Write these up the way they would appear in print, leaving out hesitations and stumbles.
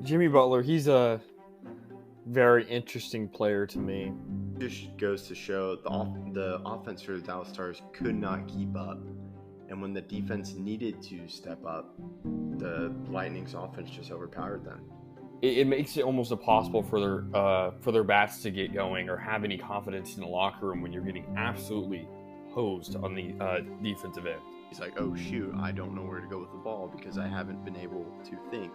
Jimmy Butler, he's a very interesting player to me. Just goes to show the offense for the Dallas Stars could not keep up, and when the defense needed to step up, the Lightning's offense just overpowered them. It makes it almost impossible for their bats to get going or have any confidence in the locker room when you're getting absolutely hosed on the defensive end. He's like, oh shoot, I don't know where to go with the ball because I haven't been able to think.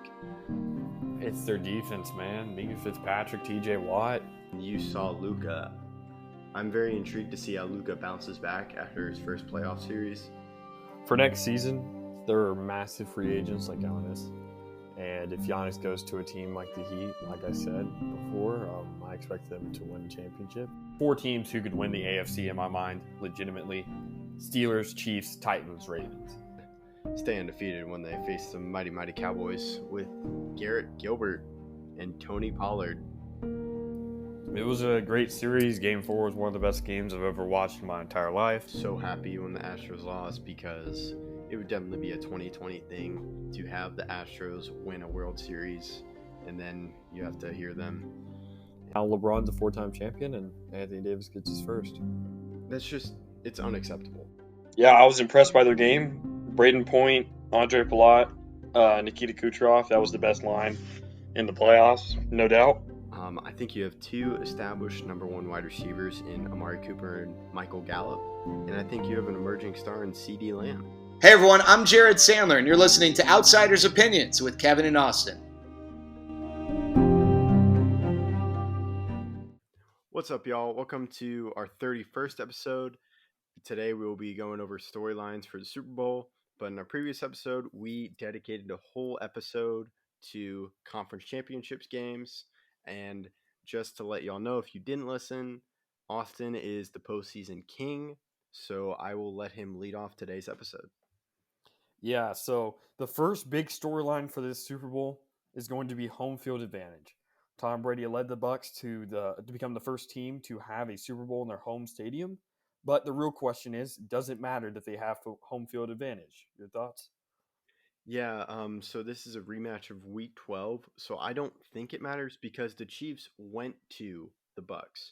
It's their defense, man. Mika Fitzpatrick, T.J. Watt. You saw Luka. I'm very intrigued to see how Luka bounces back after his first playoff series. For next season, there are massive free agents like Giannis. And if Giannis goes to a team like the Heat, like I said before, I expect them to win the championship. 4 teams who could win the AFC in my mind, legitimately. Steelers, Chiefs, Titans, Ravens. Stay undefeated when they face the mighty Cowboys with Garrett Gilbert and Tony Pollard. It was a great series. Game 4 was one of the best games I've ever watched in my entire life. So happy when the Astros lost because it would definitely be a 2020 thing to have the Astros win a World Series, and then you have to hear them. Now LeBron's a 4-time champion, and Anthony Davis gets his first. It's unacceptable. Yeah, I was impressed by their game. Braden Point, Andre Palat, Nikita Kucherov, that was the best line in the playoffs, no doubt. I think you have 2 established number 1 wide receivers in Amari Cooper and Michael Gallup, and I think you have an emerging star in CeeDee Lamb. Hey everyone, I'm Jared Sandler, and you're listening to Outsiders Opinions with Kevin and Austin. What's up, y'all? Welcome to our 31st episode. Today we will be going over storylines for the Super Bowl, but in our previous episode, we dedicated a whole episode to conference championships games. And just to let y'all know, if you didn't listen, Austin is the postseason king, so I will let him lead off today's episode. Yeah, so the first big storyline for this Super Bowl is going to be home field advantage. Tom Brady led the Bucs to become the first team to have a Super Bowl in their home stadium. But the real question is, does it matter that they have home field advantage? Your thoughts? Yeah, so this is a rematch of Week 12, so I don't think it matters because the Chiefs went to the Bucs,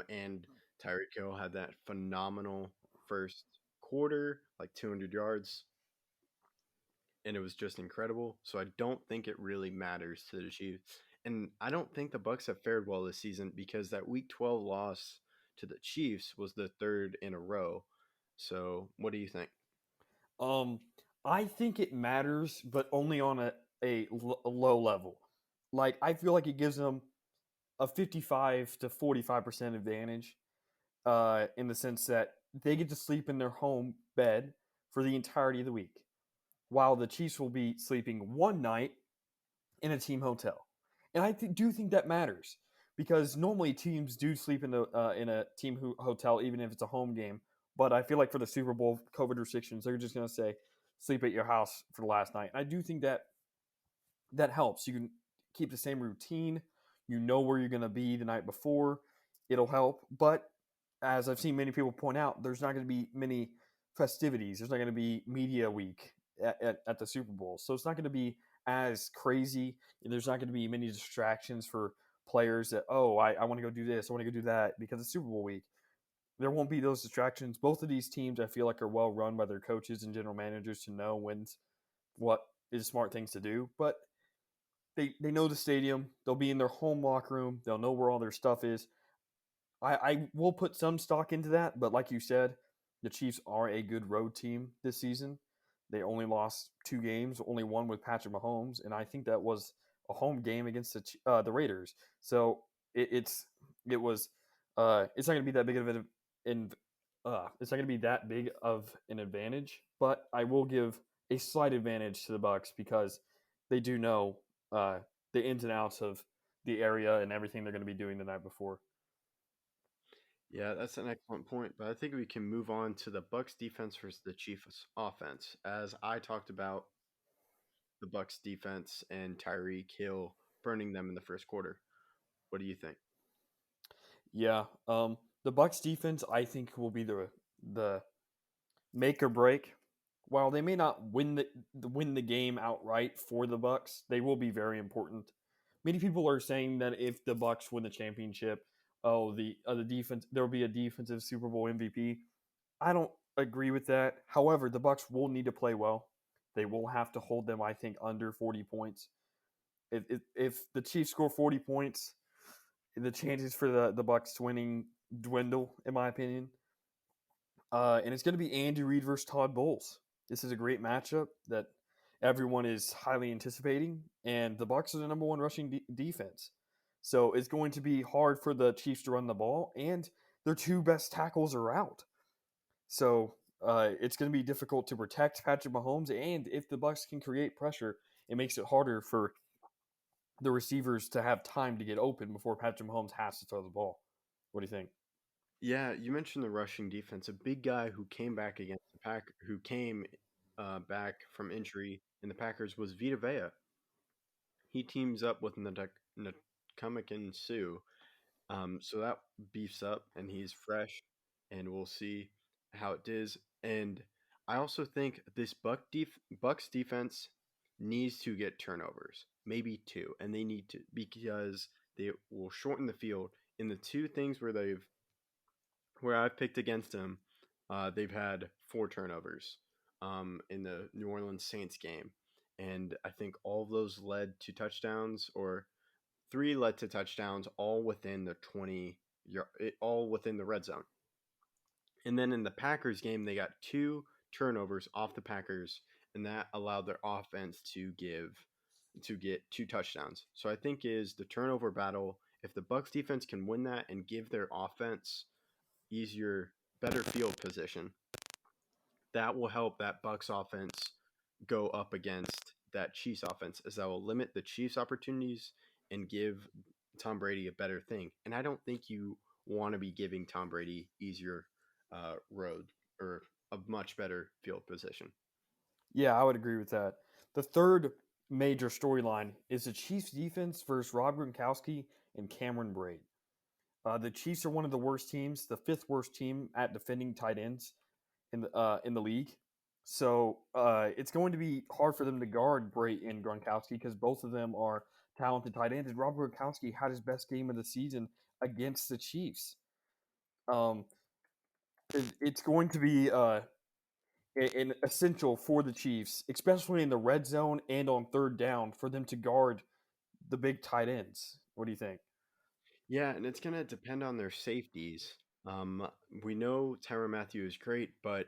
and Tyreek Hill had that phenomenal first quarter, like 200 yards, and it was just incredible. So I don't think it really matters to the Chiefs, and I don't think the Bucs have fared well this season because that Week 12 loss to the Chiefs was the 3rd in a row. So what do you think? I think it matters, but only on a low level. Like, I feel like it gives them a 55 to 45% advantage in the sense that they get to sleep in their home bed for the entirety of the week, while the Chiefs will be sleeping one night in a team hotel. And I do think that matters because normally teams do sleep in a team hotel, even if it's a home game. But I feel like for the Super Bowl COVID restrictions, they're just going to say sleep at your house for the last night. And I do think that helps. You can keep the same routine. You know where you're going to be the night before. It'll help. But as I've seen many people point out, there's not going to be many festivities. There's not going to be media week at the Super Bowl. So it's not going to be as crazy. There's not going to be many distractions for players that, I want to go do this. I want to go do that because it's Super Bowl week. There won't be those distractions. Both of these teams, I feel like, are well run by their coaches and general managers to know what is smart things to do. But they know the stadium. They'll be in their home locker room. They'll know where all their stuff is. I will put some stock into that, but like you said, the Chiefs are a good road team this season. They only lost 2 games, only one with Patrick Mahomes, and I think that was a home game against the Raiders. So it's not going to be that big of it's not going to be that big of an advantage, but I will give a slight advantage to the Bucs because they do know the ins and outs of the area and everything they're going to be doing the night before. Yeah, that's an excellent point. But I think we can move on to the Bucks defense versus the Chiefs offense. As I talked about the Bucks defense and Tyreek Hill burning them in the first quarter. What do you think? Yeah, the Bucks defense I think will be the make or break while they may not win the game outright for the Bucks, they will be very important. Many people are saying that if the Bucks win the championship, the defense there will be a defensive Super Bowl MVP. I don't agree with that. However, the Bucks will need to play well. They will have to hold them, I think, under 40 points. If the Chiefs score 40 points, the chances for the Bucks winning dwindle, in my opinion. And it's going to be Andy Reid versus Todd Bowles. This is a great matchup that everyone is highly anticipating, and the Bucks are the number one rushing defense. So it's going to be hard for the Chiefs to run the ball, and their two best tackles are out. So it's going to be difficult to protect Patrick Mahomes, and if the Bucks can create pressure, it makes it harder for the receivers to have time to get open before Patrick Mahomes has to throw the ball. What do you think? Yeah, you mentioned the rushing defense. A big guy who came back against the who came back from injury in the Packers was Vita Vea. He teams up with Nakamik Sue, so that beefs up, and he's fresh, and we'll see how it is. And I also think this Bucks defense needs to get turnovers, maybe two, and they need to because they will shorten the field. In the two things where I've picked against them, they've had 4 turnovers in the New Orleans Saints game, and I think all of those led to touchdowns, or 3 led to touchdowns, all within the 20, all within the red zone. And then in the Packers game, they got 2 turnovers off the Packers, and that allowed their offense to get 2 touchdowns. So I think is the turnover battle. If the Bucks defense can win that and give their offense better field position, that will help that Bucks offense go up against that Chiefs offense, as that will limit the Chiefs' opportunities and give Tom Brady a better thing. And I don't think you want to be giving Tom Brady easier road or a much better field position. Yeah, I would agree with that. The third major storyline is the Chiefs' defense versus Rob Gronkowski and Cameron Brate. The Chiefs are one of the worst teams, the 5th worst team at defending tight ends in the league. So it's going to be hard for them to guard Brate and Gronkowski because both of them are talented tight ends. And Rob Gronkowski had his best game of the season against the Chiefs. It's going to be an essential for the Chiefs, especially in the red zone and on third down, for them to guard the big tight ends. What do you think? Yeah, and it's going to depend on their safeties. We know Tyrann Mathieu is great, but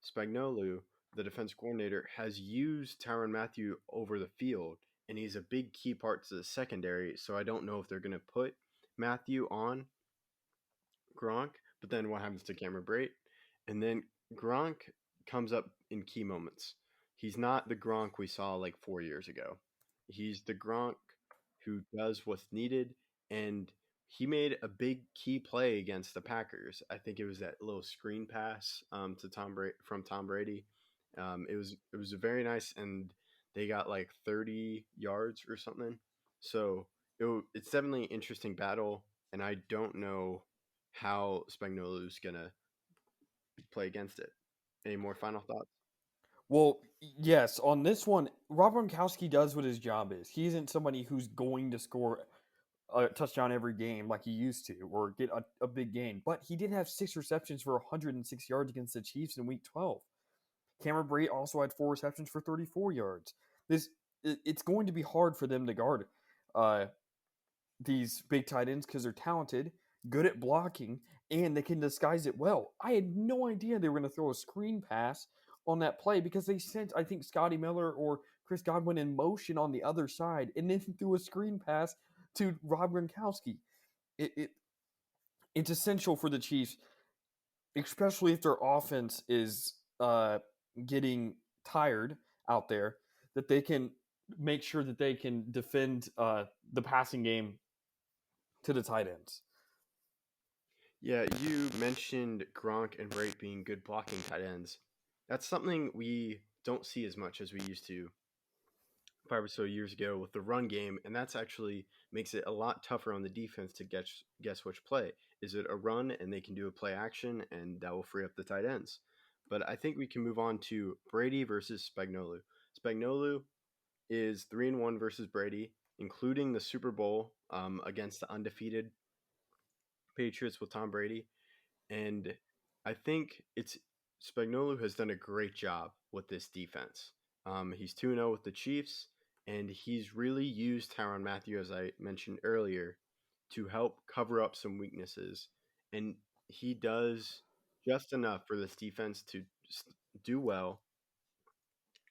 Spagnuolo, the defense coordinator, has used Tyrann Mathieu over the field, and he's a big key part to the secondary. So I don't know if they're going to put Mathieu on Gronk, but then what happens to Cameron Brate? And then Gronk comes up in key moments. He's not the Gronk we saw like 4 years ago. He's the Gronk who does what's needed, and he made a big key play against the Packers. I think it was that little screen pass to Tom Brady. It was a very nice, and they got like 30 yards or something. So it's definitely an interesting battle, and I don't know how Spagnuolo's gonna play against it. Any more final thoughts? Well, yes, on this one, Rob Gronkowski does what his job is. He isn't somebody who's going to score a touchdown every game like he used to or get a big game, but he did have 6 receptions for 106 yards against the Chiefs in Week 12. Cameron Brate also had 4 receptions for 34 yards. It's going to be hard for them to guard uh, these big tight ends because they're talented, good at blocking, and they can disguise it well. I had no idea they were going to throw a screen pass on that play because they sent, I think, Scotty Miller or Chris Godwin in motion on the other side and then threw a screen pass to Rob Gronkowski. It's essential for the Chiefs, especially if their offense is getting tired out there, that they can make sure that they can defend the passing game to the tight ends. Yeah, you mentioned Gronk and Brate being good blocking tight ends. That's something we don't see as much as we used to 5 or so years ago with the run game, and that's actually makes it a lot tougher on the defense to guess which play. Is it a run and they can do a play action, and that will free up the tight ends? But I think we can move on to Brady versus Spagnuolo. Spagnuolo is 3-1 versus Brady, including the Super Bowl against the undefeated Patriots with Tom Brady. And I think it's Spagnuolo has done a great job with this defense. He's 2-0 with the Chiefs, and he's really used Tyrann Mathieu, as I mentioned earlier, to help cover up some weaknesses. And he does just enough for this defense to do well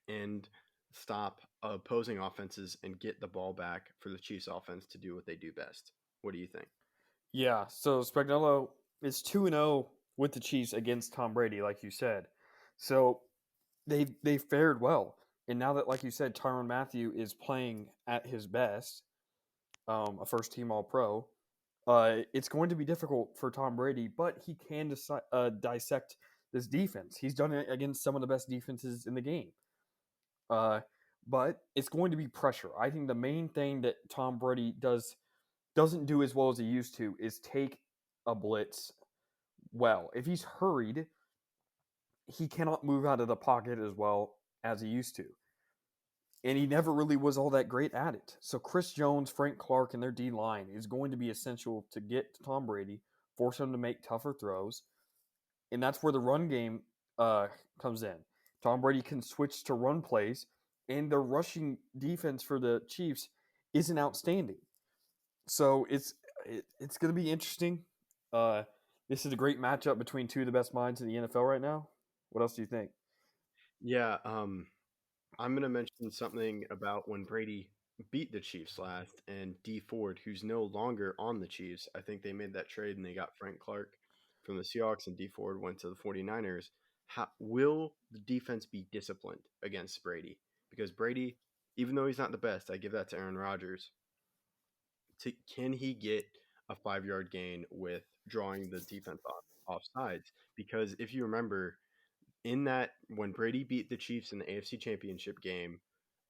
and stop opposing offenses and get the ball back for the Chiefs offense to do what they do best. What do you think? Yeah, so Spagnuolo is 2-0 with the Chiefs against Tom Brady, like you said. So they fared well. And now that, like you said, Tyrann Mathieu is playing at his best, a first team All Pro, it's going to be difficult for Tom Brady, but he can dissect this defense. He's done it against some of the best defenses in the game. But it's going to be pressure. I think the main thing that Tom Brady doesn't do as well as he used to is take a blitz well. If he's hurried, he cannot move out of the pocket as well as he used to. And he never really was all that great at it. So Chris Jones, Frank Clark, and their D line is going to be essential to get to Tom Brady, force him to make tougher throws. And that's where the run game comes in. Tom Brady can switch to run plays, and the rushing defense for the Chiefs isn't outstanding. So it's going to be interesting. This is a great matchup between two of the best minds in the NFL right now. What else do you think? Yeah, I'm going to mention something about when Brady beat the Chiefs last and D Ford, who's no longer on the Chiefs. I think they made that trade and they got Frank Clark from the Seahawks and D Ford went to the 49ers. Will the defense be disciplined against Brady? Because Brady, even though he's not the best, I give that to Aaron Rodgers. Can he get a 5-yard gain with drawing the defense off sides? Because if you remember, in that when Brady beat the Chiefs in the AFC Championship game,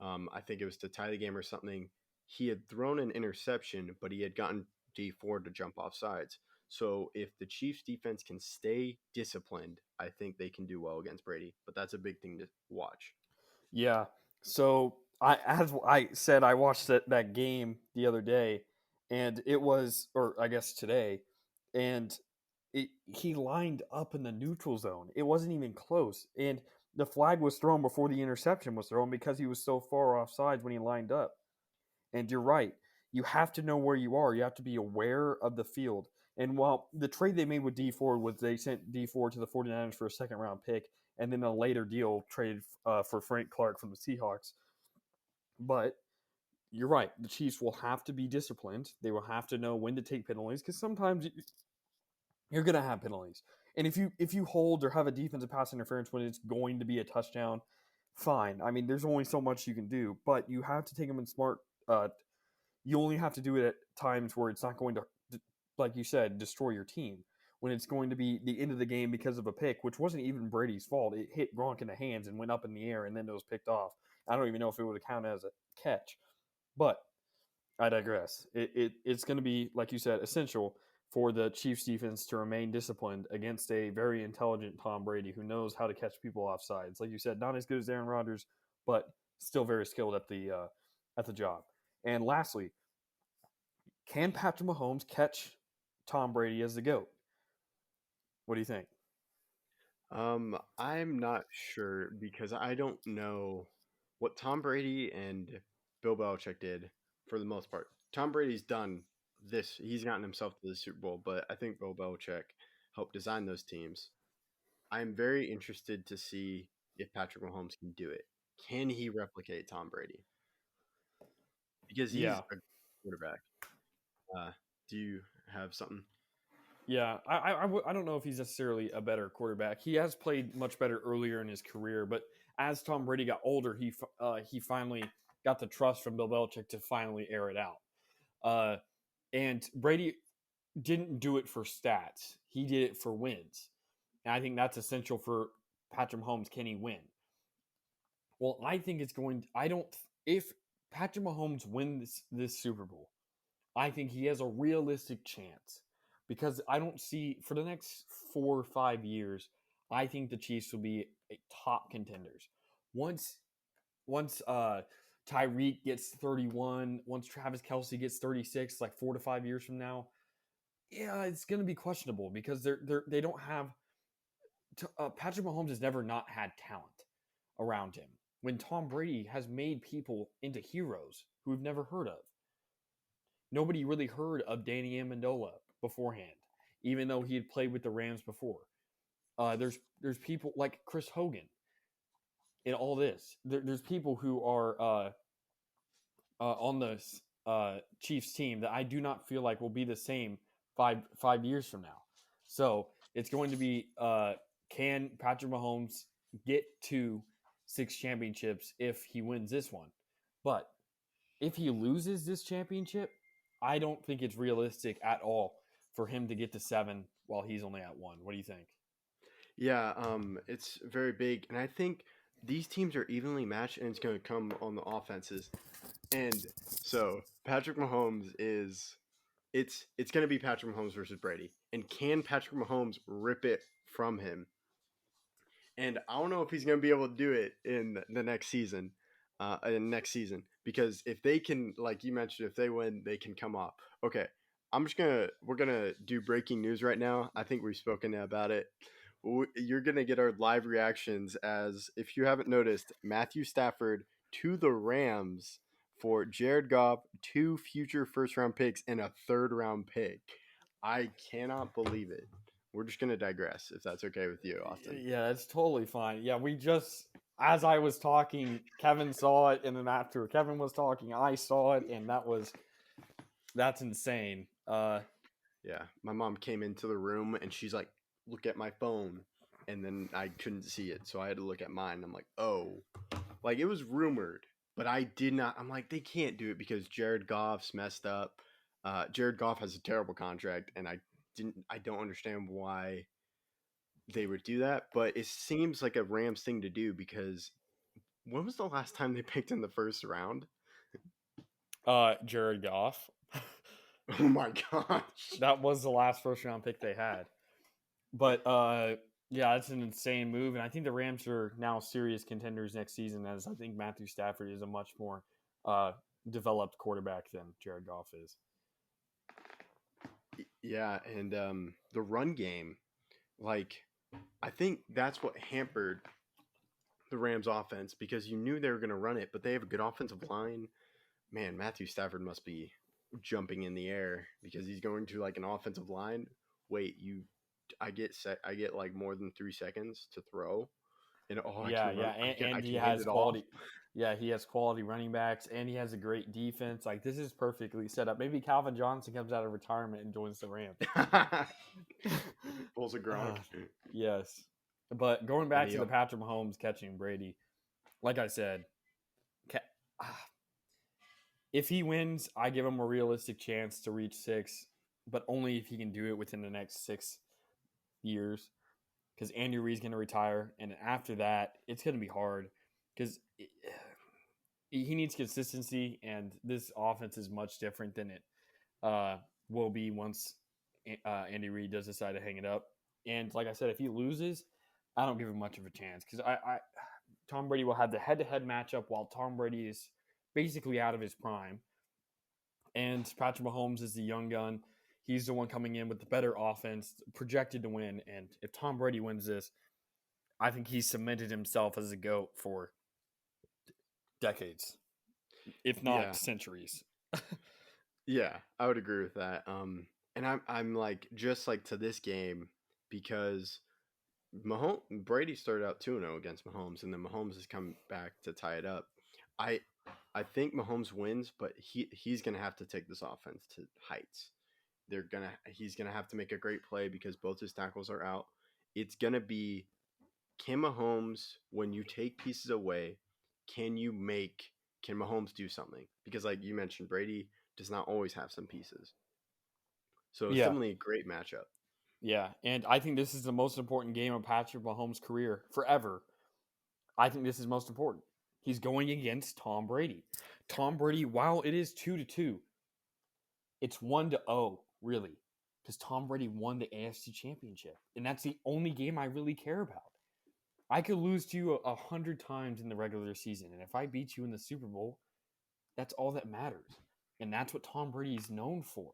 I think it was to tie the game or something. He had thrown an interception, but he had gotten D Ford to jump off sides. So if the Chiefs defense can stay disciplined, I think they can do well against Brady. But that's a big thing to watch. Yeah. So as I said, I watched that game the other day, and it was, or I guess today, and he lined up in the neutral zone. It wasn't even close, and the flag was thrown before the interception was thrown because he was so far offsides when he lined up. And you're right. You have to know where you are. You have to be aware of the field. And while the trade they made with D Ford was they sent D Ford to the 49ers for a second round pick, and then a later deal traded for Frank Clark from the Seahawks. But you're right. The Chiefs will have to be disciplined. They will have to know when to take penalties because sometimes you're going to have penalties. And if you hold or have a defensive pass interference when it's going to be a touchdown, fine. I mean, there's only so much you can do, but you have to take them in smart. You only have to do it at times where it's not going to, like you said, destroy your team. When it's going to be the end of the game because of a pick, which wasn't even Brady's fault. It hit Gronk in the hands and went up in the air, and then it was picked off. I don't even know if it would have counted as a catch. But I digress. It's going to be, like you said, essential for the Chiefs defense to remain disciplined against a very intelligent Tom Brady who knows how to catch people off sides. Like you said, not as good as Aaron Rodgers, but still very skilled at the job. And lastly, can Patrick Mahomes catch Tom Brady as the GOAT? What do you think? I'm not sure because I don't know what Tom Brady and Bill Belichick did for the most part. Tom Brady's done this; he's gotten himself to the Super Bowl, but I think Bill Belichick helped design those teams. I'm very interested to see if Patrick Mahomes can do it. Can he replicate Tom Brady? Because he's Yeah. a quarterback. Do you have something? Yeah, I don't know if he's necessarily a better quarterback. He has played much better earlier in his career, but as Tom Brady got older, he finally got the trust from Bill Belichick to finally air it out. And Brady didn't do it for stats; he did it for wins, and I think that's essential for Patrick Mahomes. Can he win? Well, I think it's going. I don't. If Patrick Mahomes wins this Super Bowl, I think he has a realistic chance because I don't see for the next 4 or 5 years. I think the Chiefs will be top contenders. Once Tyreek gets 31, once Travis Kelce gets 36, like 4 to 5 years from now, yeah, it's going to be questionable because they don't have Patrick Mahomes has never not had talent around him. When Tom Brady has made people into heroes who we've never heard of. Nobody really heard of Danny Amendola beforehand, even though he had played with the Rams before. There's people like Chris Hogan in all this. There's people who are on the Chiefs team that I do not feel like will be the same 5 years from now. So it's going to be can Patrick Mahomes get to 6 championships if he wins this one? But if he loses this championship, I don't think it's realistic at all for him to get to 7 while he's only at 1. What do you think? Yeah, it's very big, and I think these teams are evenly matched, and it's going to come on the offenses. And so Patrick Mahomes it's going to be Patrick Mahomes versus Brady, and can Patrick Mahomes rip it from him? And I don't know if he's going to be able to do it in the next season, because if they can, like you mentioned, if they win, they can come off. Okay, we're gonna do breaking news right now. I think we've spoken about it. You're gonna get our live reactions as, if you haven't noticed, Matthew Stafford to the Rams for Jared Goff, 2 future first-round picks, and a third-round pick. I cannot believe it. We're just going to digress, if that's okay with you, Austin. Yeah, it's totally fine. Yeah, as I was talking, Kevin saw it, and then after Kevin was talking, I saw it, and that's insane. Yeah, my mom came into the room, and she's like, look at my phone, and then I couldn't see it, so I had to look at mine. I'm like, oh. Like, it was rumored, but I did not. I'm like, they can't do it because Jared Goff's messed up. Jared Goff has a terrible contract, and I don't understand why they would do that, but it seems like a Rams thing to do because when was the last time they picked in the first round? Jared Goff. Oh my gosh. That was the last first round pick they had. But yeah, it's an insane move, and I think the Rams are now serious contenders next season, as I think Matthew Stafford is a much more developed quarterback than Jared Goff is. Yeah, and the run game, like, I think that's what hampered the Rams offense, because you knew they were going to run it, but they have a good offensive line. Man, Matthew Stafford must be jumping in the air because he's going to like an offensive line. Wait, I get like more than 3 seconds to throw. And he has quality. Yeah, he has quality running backs, and he has a great defense. Like, this is perfectly set up. Maybe Calvin Johnson comes out of retirement and joins the Rams. Pulls a Gronk. Yes. But going back to the Patrick Mahomes catching Brady, like I said, if he wins, I give him a realistic chance to reach 6, but only if he can do it within the next 6 years, because Andy Reid's going to retire, and after that, it's going to be hard because he needs consistency, and this offense is much different than it will be once Andy Reid does decide to hang it up. And like I said, if he loses, I don't give him much of a chance, because Tom Brady will have the head-to-head matchup while Tom Brady is basically out of his prime, and Patrick Mahomes is the young gun. He's the one coming in with the better offense, projected to win. And if Tom Brady wins this, I think he's cemented himself as a GOAT for decades, if not centuries. Yeah, I would agree with that. And I'm like, just like to this game, because Brady started out 2-0 against Mahomes, and then Mahomes has come back to tie it up. I think Mahomes wins, but he's gonna have to take this offense to heights. He's gonna have to make a great play because both his tackles are out. It's gonna be, can Mahomes, when you take pieces away, can Mahomes do something? Because like you mentioned, Brady does not always have some pieces. So it's definitely a great matchup. Yeah, and I think this is the most important game of Patrick Mahomes' career forever. I think this is most important. He's going against Tom Brady. Tom Brady, while it is 2-2, it's 1-0, really. because Tom Brady won the AFC Championship, and that's the only game I really care about. I could lose to you 100 times in the regular season, and if I beat you in the Super Bowl, that's all that matters. And that's what Tom Brady is known for.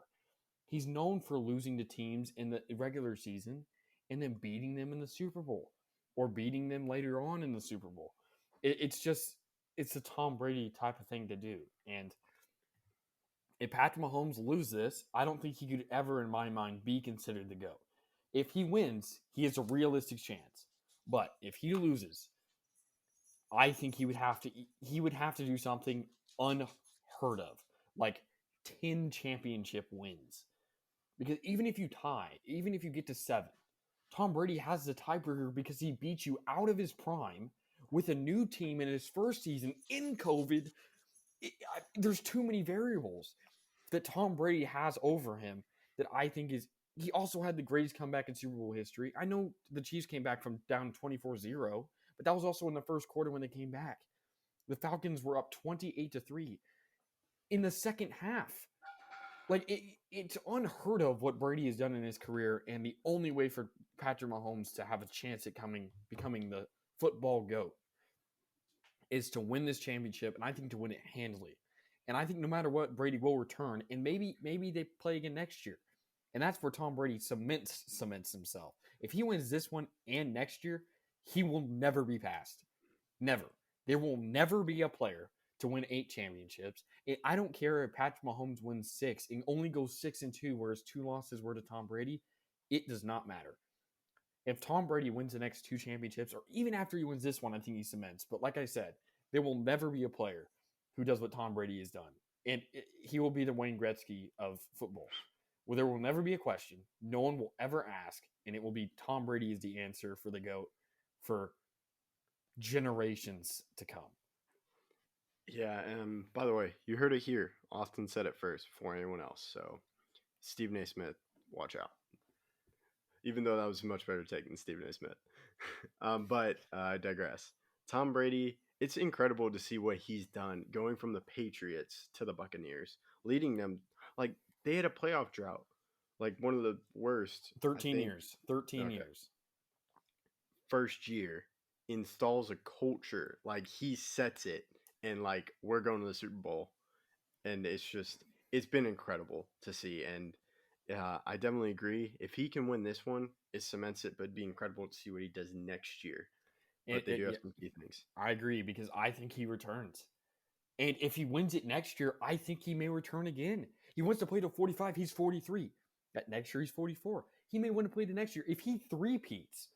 He's known for losing to teams in the regular season and then beating them in the Super Bowl or beating them later on in the Super Bowl. It's a Tom Brady type of thing to do. And if Patrick Mahomes loses this, I don't think he could ever, in my mind, be considered the GOAT. If he wins, he has a realistic chance. But if he loses, I think he would have to do something unheard of, like 10 championship wins. Because even if you tie, even if you get to 7, Tom Brady has the tiebreaker because he beat you out of his prime with a new team in his first season in COVID. There's too many variables that Tom Brady has over him that I think is. He also had the greatest comeback in Super Bowl history. I know the Chiefs came back from down 24-0, but that was also in the first quarter when they came back. The Falcons were up 28-3 in the second half. Like, it's unheard of what Brady has done in his career, and the only way for Patrick Mahomes to have a chance at becoming the football GOAT is to win this championship, and I think to win it handily. And I think no matter what, Brady will return, and maybe they play again next year. And that's where Tom Brady cements himself. If he wins this one and next year, he will never be passed. Never. There will never be a player to win 8 championships. I don't care if Patrick Mahomes wins 6 and only goes 6-2, whereas 2 losses were to Tom Brady. It does not matter. If Tom Brady wins the next 2 championships, or even after he wins this one, I think he cements. But like I said, there will never be a player who does what Tom Brady has done. And he will be the Wayne Gretzky of football. Well, there will never be a question. No one will ever ask, and it will be Tom Brady is the answer for the GOAT for generations to come. Yeah, and by the way, you heard it here. Austin said it first before anyone else. So, Stephen A. Smith, watch out. Even though that was a much better take than Stephen A. Smith. But I digress. Tom Brady, it's incredible to see what he's done going from the Patriots to the Buccaneers, leading them. Like, they had a playoff drought, like one of the worst. 13 years. 13 years. First year, installs a culture. Like, he sets it, and like, we're going to the Super Bowl. And it's been incredible to see. And I definitely agree. If he can win this one, it cements it, but it'd be incredible to see what he does next year. But they do have some key things. I agree, because I think he returns. And if he wins it next year, I think he may return again. He wants to play till 45. He's 43. That next year, he's 44. He may want to play the next year. If he three-peats,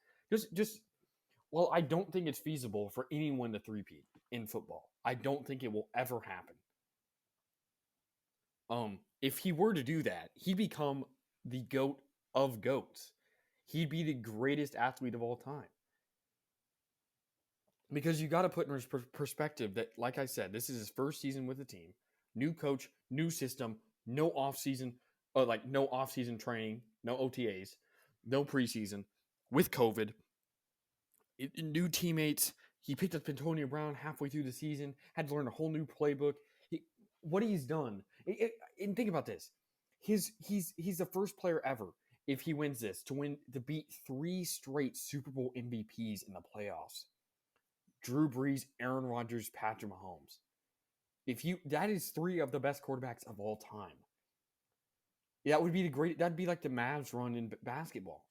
well, I don't think it's feasible for anyone to three-peat in football. I don't think it will ever happen. If he were to do that, he'd become the GOAT of GOATs. He'd be the greatest athlete of all time. Because you got to put in perspective that, like I said, this is his first season with the team. New coach, new system, no off-season training, no OTAs, no preseason, with COVID, new teammates. He picked up Antonio Brown halfway through the season, had to learn a whole new playbook. What he's done, and think about this, he's the first player ever, if he wins this, to beat 3 straight Super Bowl MVPs in the playoffs. Drew Brees, Aaron Rodgers, Patrick Mahomes. That is 3 of the best quarterbacks of all time. That'd be like the Mavs run in basketball,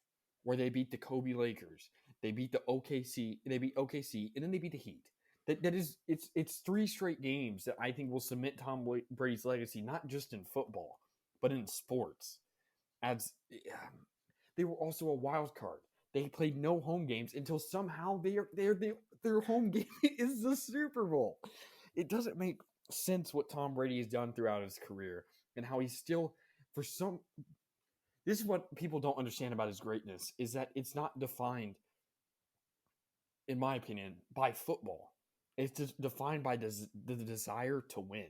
where they beat the Kobe Lakers, they beat the OKC, and then they beat the Heat. It's 3 straight games that I think will cement Tom Brady's legacy, not just in football, but in sports. As they were also a wild card. They played no home games until somehow their home game is the Super Bowl. It doesn't make sense what Tom Brady has done throughout his career and how he's still, this is what people don't understand about his greatness, is that it's not defined, in my opinion, by football. It's just defined by the desire to win.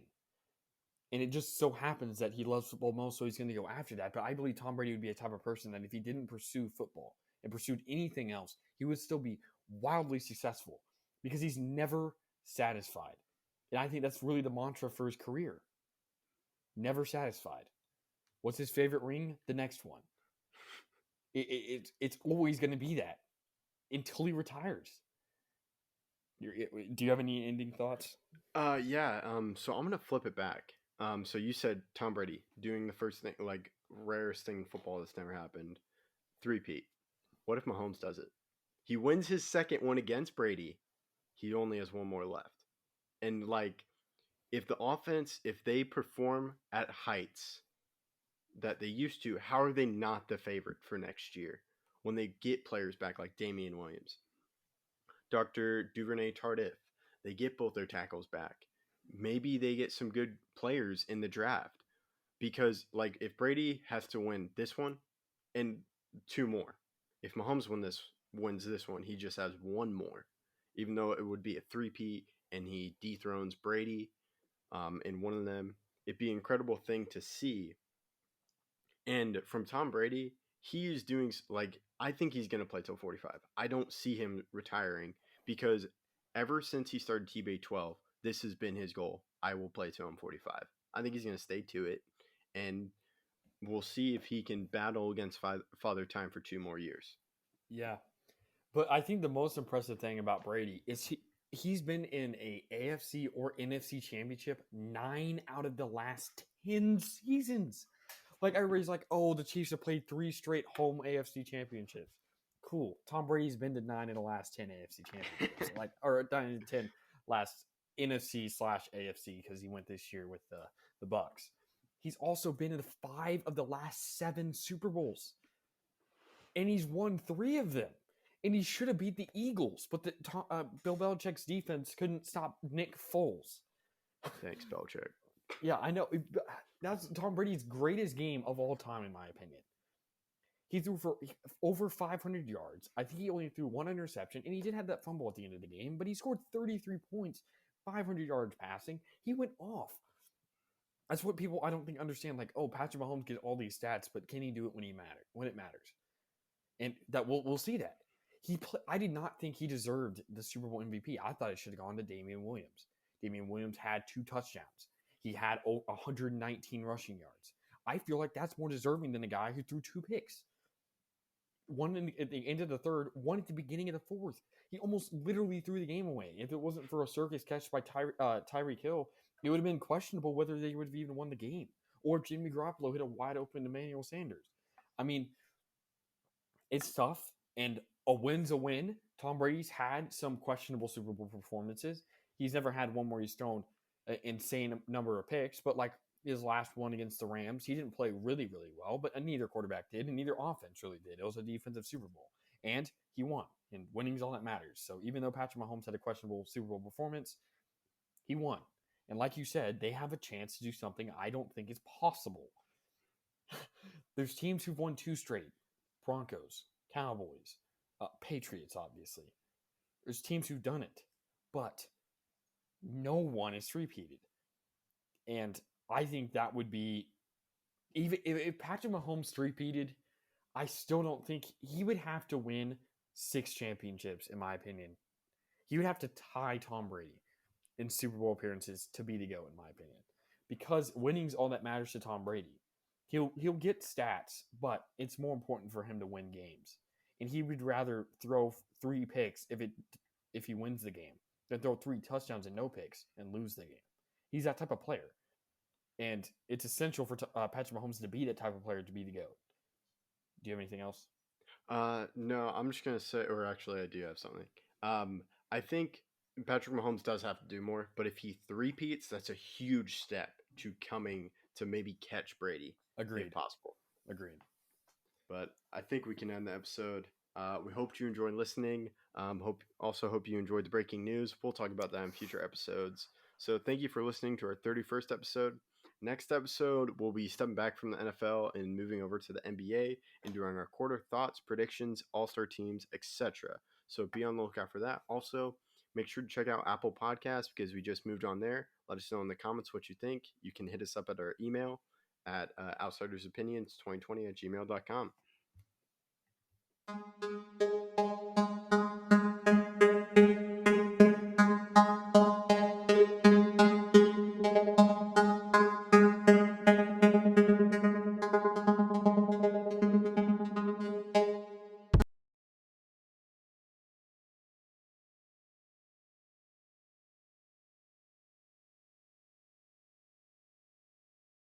And it just so happens that he loves football most, so he's going to go after that. But I believe Tom Brady would be a type of person that if he didn't pursue football and pursued anything else, he would still be wildly successful because he's never satisfied. And I think that's really the mantra for his career. Never satisfied. What's his favorite ring? The next one. It's always going to be that until he retires. Do you have any ending thoughts? Yeah. So I'm gonna flip it back. So you said Tom Brady doing the first thing, like rarest thing in football that's never happened, three-peat. What if Mahomes does it? He wins his second one against Brady. He only has one more left. And like, if the offense, if they perform at heights that they used to, how are they not the favorite for next year when they get players back like Damian Williams, Dr. Duvernay Tardif? They get both their tackles back. Maybe they get some good players in the draft because, like, if Brady has to win this one and two more, if Mahomes wins this one, he just has one more, even though it would be a three-peat and he dethrones Brady in one of them. It'd be an incredible thing to see. And from Tom Brady, he is doing like I think he's going to play till 45. I don't see him retiring because ever since he started TB12, this has been his goal. I will play till I'm 45. I think he's going to stay to it, and we'll see if he can battle against Father Time for 2 more years. Yeah, but I think the most impressive thing about Brady is he's been in a AFC or NFC championship 9 out of the last 10 seasons. Like everybody's like, oh, the Chiefs have played 3 straight home AFC championships. Cool. Tom Brady's been to 9 in the last 10 AFC championships, like or 9 in 10 last NFC/AFC because he went this year with the Bucks. He's also been in 5 of the last 7 Super Bowls, and he's won 3 of them. And he should have beat the Eagles, but Bill Belichick's defense couldn't stop Nick Foles. Thanks, Belichick. Yeah, I know. That's Tom Brady's greatest game of all time, in my opinion. He threw for over 500 yards. I think he only threw 1 interception, and he did have that fumble at the end of the game, but he scored 33 points, 500 yards passing. He went off. That's what people I don't think understand. Like, oh, Patrick Mahomes gets all these stats, but can he do it when it matters? And that we'll see that. I did not think he deserved the Super Bowl MVP. I thought it should have gone to Damian Williams. Damian Williams had 2 touchdowns. He had 119 rushing yards. I feel like that's more deserving than the guy who threw 2 picks. One at the end of the third, one at the beginning of the fourth. He almost literally threw the game away. If it wasn't for a circus catch by Tyreek Hill, it would have been questionable whether they would have even won the game. Or if Jimmy Garoppolo hit a wide open Emmanuel Sanders. I mean, it's tough, and a win's a win. Tom Brady's had some questionable Super Bowl performances. He's never had one where he's thrown an insane number of picks, but like his last one against the Rams, he didn't play really, really well, but neither quarterback did, and neither offense really did. It was a defensive Super Bowl, and he won, and winning's all that matters. So even though Patrick Mahomes had a questionable Super Bowl performance, he won. And like you said, they have a chance to do something I don't think is possible. There's teams who've won 2 straight. Broncos, Cowboys, Patriots, obviously. There's teams who've done it, but no one is repeated. And I think that would be, even if Patrick Mahomes repeated, I still don't think he would have to win 6 championships, in my opinion. He would have to tie Tom Brady in Super Bowl appearances to be the GOAT, in my opinion. Because winning's all that matters to Tom Brady. He'll get stats, but it's more important for him to win games. And he would rather throw 3 picks if he wins the game than throw 3 touchdowns and no picks and lose the game. He's that type of player. And it's essential for Patrick Mahomes to be that type of player to be the GOAT. Do you have anything else? No, I'm just going to say, or actually I do have something. I think Patrick Mahomes does have to do more, but if he three-peats, that's a huge step to coming to maybe catch Brady. Agreed. If possible. Agreed. But I think we can end the episode. We hope you enjoyed listening. Hope you enjoyed the breaking news. We'll talk about that in future episodes. So thank you for listening to our 31st episode. Next episode, we'll be stepping back from the NFL and moving over to the NBA and doing our quarter thoughts, predictions, all-star teams, etc. So be on the lookout for that. Also, make sure to check out Apple Podcasts because we just moved on there. Let us know in the comments what you think. You can hit us up at our email at outsidersopinions2020@gmail.com.